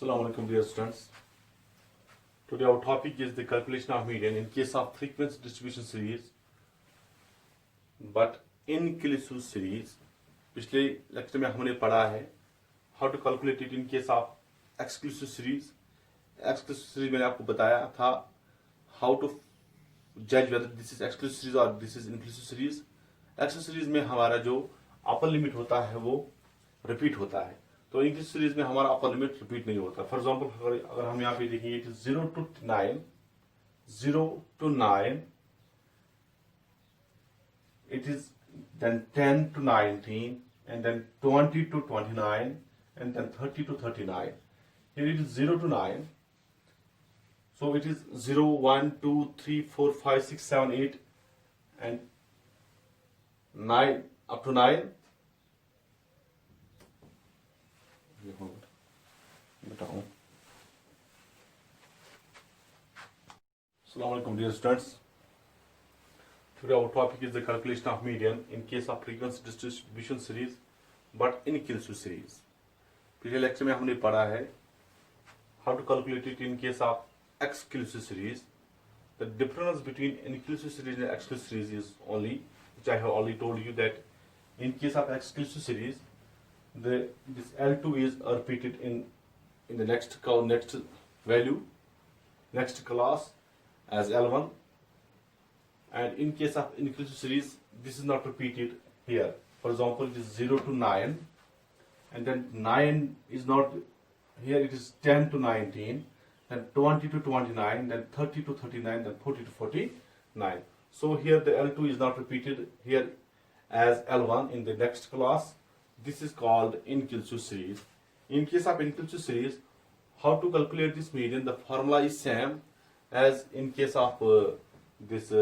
Assalamu alaikum dear students. Today our topic is the calculation of median in case of frequency distribution series but inclusive series. पिछले lecture में हमने पढ़ा है how to calculate it in case of exclusive series. Exclusive series मैंने आपको बताया था how to जज whether this is exclusive series और this is inclusive series. Exclusive series में हमारा जो अपर लिमिट होता है वो रिपीट होता है, तो इंक्लूसिव सीरीज में हमारा अपर लिमिट रिपीट नहीं होता. फॉर एग्जांपल अगर हम यहाँ पे देखेंगे it is 0 to 9, 0 to 9, it is then 10 to 19, and then 20 to 29, and then 30 to 39. Here it is 0 to 9. So it is 0, 1, 2, 3, 4, 5, 6, 7, 8, and 9 up to 9. Assalamu alaikum dear students. Today our topic is the calculation of median in case of frequency distribution series but inclusive series. पिछले lecture में हमने पढ़ा है how to calculate it in case of exclusive series. The difference between inclusive series and exclusive series is only, which I have already told you, that in case of exclusive series, this L2 is repeated in the next value, next class as L1. And in case of inclusive series, this is not repeated here. For example, it is 0 to 9, and then 9 is not here, it is 10 to 19, then 20 to 29, then 30 to 39, then 40 to 49. So here the L2 is not repeated here as L1 in the next class. This is called inclusive series. In case of inclusive series, how to calculate this median? The formula is same as in case of this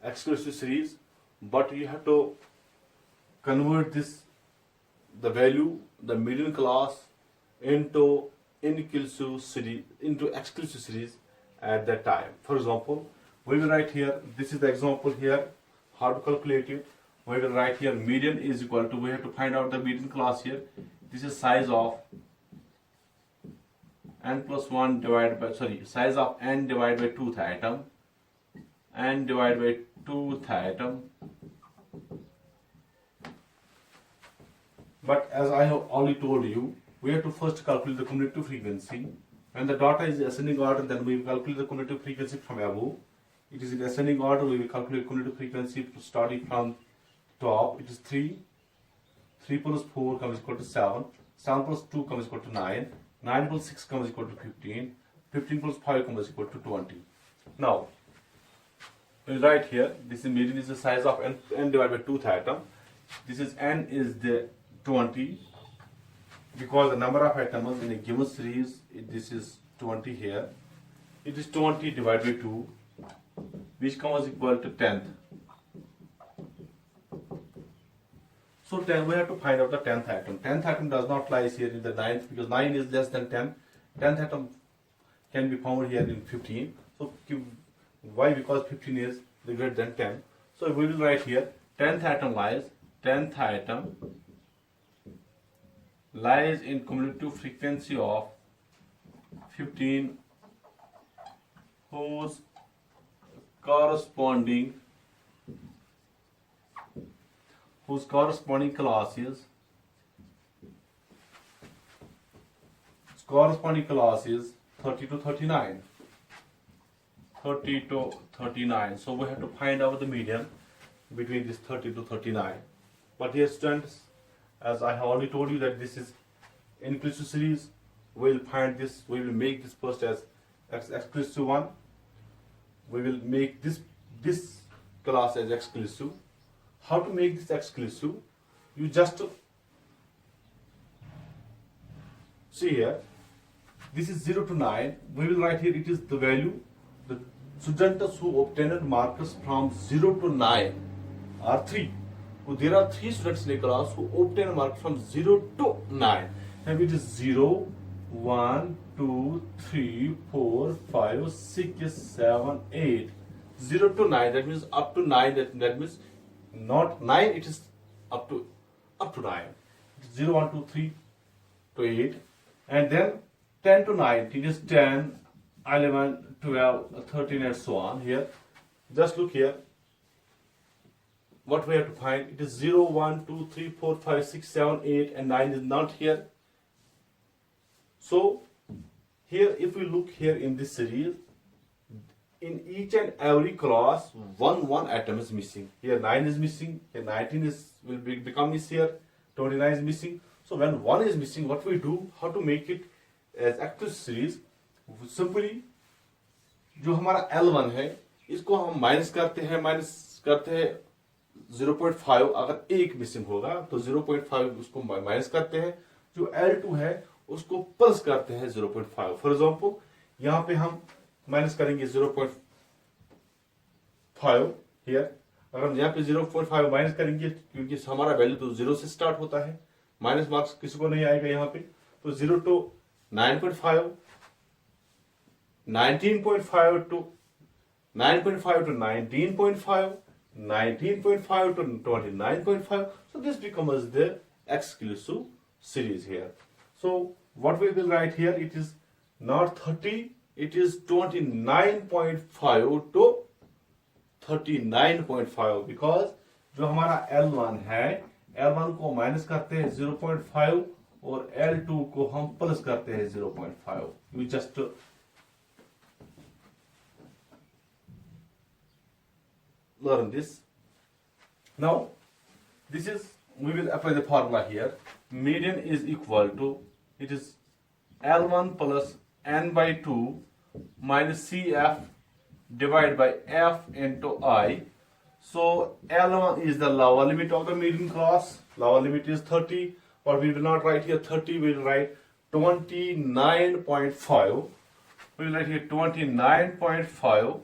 exclusive series, but you have to convert the value, the median class, into inclusive series, into exclusive series at that time. For example, we will write here, this is the example here, how to calculate it. We will write here median is equal to, we have to find out the median class here. This is size of n plus 1 divided by, size of n divided by 2th atom, n divided by 2th atom. But as I have already told you, we have to first calculate the cumulative frequency. When the data is ascending order, then we will calculate the cumulative frequency from above. It is in ascending order, we will calculate cumulative frequency starting from top. It is 3. 3 plus 4 comes equal to 7. 7 plus 2 comes equal to 9. 9 plus 6 comes equal to 15. 15 plus 5 comes equal to 20. Now, we'll write here, this is median is the size of n divided by 2th atom. This is n is the 20, because the number of atoms in a given series, this is 20 here. It is 20 divided by 2, which comes equal to 10th. So 10, we have to find out the 10th atom. 10th atom does not lie here in the 9th, because 9 is less than 10. 10th atom can be found here in 15. So why? Because 15 is greater than 10. So we will write here 10th atom lies in cumulative frequency of 15, whose corresponding class is 30 to 39. 30 to 39. So we have to find out the median between this 30 to 39. But here, students, as I have already told you that this is inclusive series, we will find this, we will make this first as exclusive one. We will make this class as exclusive. How to make this exclusive? You just see here, this is 0 to 9. We will write here, it is the value. The students who obtained marks from 0 to 9 are 3. So there are 3 students in a class who obtain marks from 0 to 9. And it is 0, 1, 2, 3, 4, 5, 6, 7, 8. 0 to 9, that means up to 9, that means not 9, it is up to 9. 0, 1, 2, 3 to 8. And then 10 to 19 is 10, 11, 12, 13 and so on here. Just look here. What we have to find, it is 0, 1, 2, 3, 4, 5, 6, 7, 8 and 9 is not here. So here if we look here in this series, in each and every class one atom is missing. Here 9 is missing, here 19 will become is here, 29 is missing. So when 1 is missing, what we do, how to make it as active series? Simply जो हमारा L1 है इसको हम minus करते हैं 0.5. अगर एक missing होगा तो 0.5 उसको माइनस करते हैं. जो L2 है उसको प्लस करते हैं 0.5. फॉर एग्जाम्पल यहाँ पे हम माइनस करेंगे 0.5 हियर. अगर हम यहाँ पे 0.5 माइनस करेंगे, क्योंकि हमारा वैल्यू तो 0 से स्टार्ट होता है, माइनस मार्क्स किसी को नहीं आएगा यहाँ पे. तो 0 to 9.5, 19.5 to 9.5 to 19.5, 19.5 to 29.5. So this becomes the exclusive series here. So what we will write here, it is not 30, it is 29.5 to 39.5, because जो हमारा L1 है, L1 को माइनस करते हैं 0.5 और L2 को हम प्लस करते हैं 0.5. We just learn this. Now this is, we will apply the formula here. Median is equal to, it is L1 plus n by 2 minus CF divided by F into I. So L1 is the lower limit of the median class. Lower limit is 30, but we will not write here 30, we will write 29.5. We will write here 29.5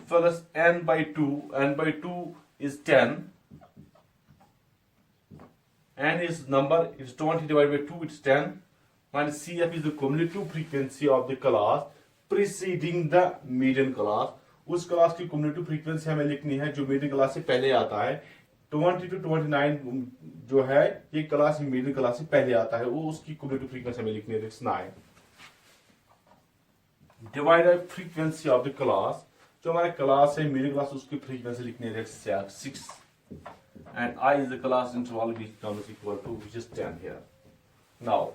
plus n by 2. N by 2 is 10. N is number, it's 20 divided by 2, it's 10. Minus CF is the cumulative frequency of the class preceding the median class. उस class की cumulative frequency हमें लिखनी है जो median class से पहले आता है. 20 to 29 जो है ये क्लास median class से पहले आता है, वो उसकी cumulative frequency हमें लिखनी है. That's 9. Divide by frequency of the class. जो हमारे क्लास है median class उसकी frequency लिखनी है. That's 6. And I is the class interval which becomes equal to, which is 10 here. Now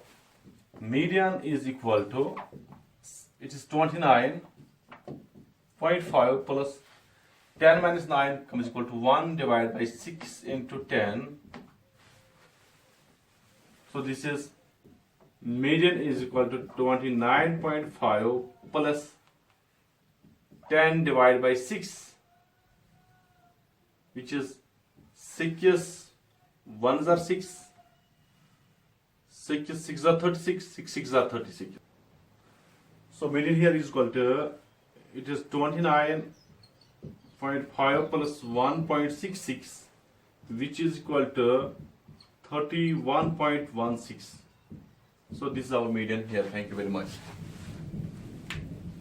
median is equal to, it is 29.5 plus 10 minus 9 comes equal to 1 divided by 6 into 10. So this is, median is equal to 29.5 plus 10 divided by 6, which is 6 1s are 6, 6 are 36, 6 are 36. So median here is equal to, it is 29.5 plus 1.66, which is equal to 31.16. So this is our median here. Thank you very much.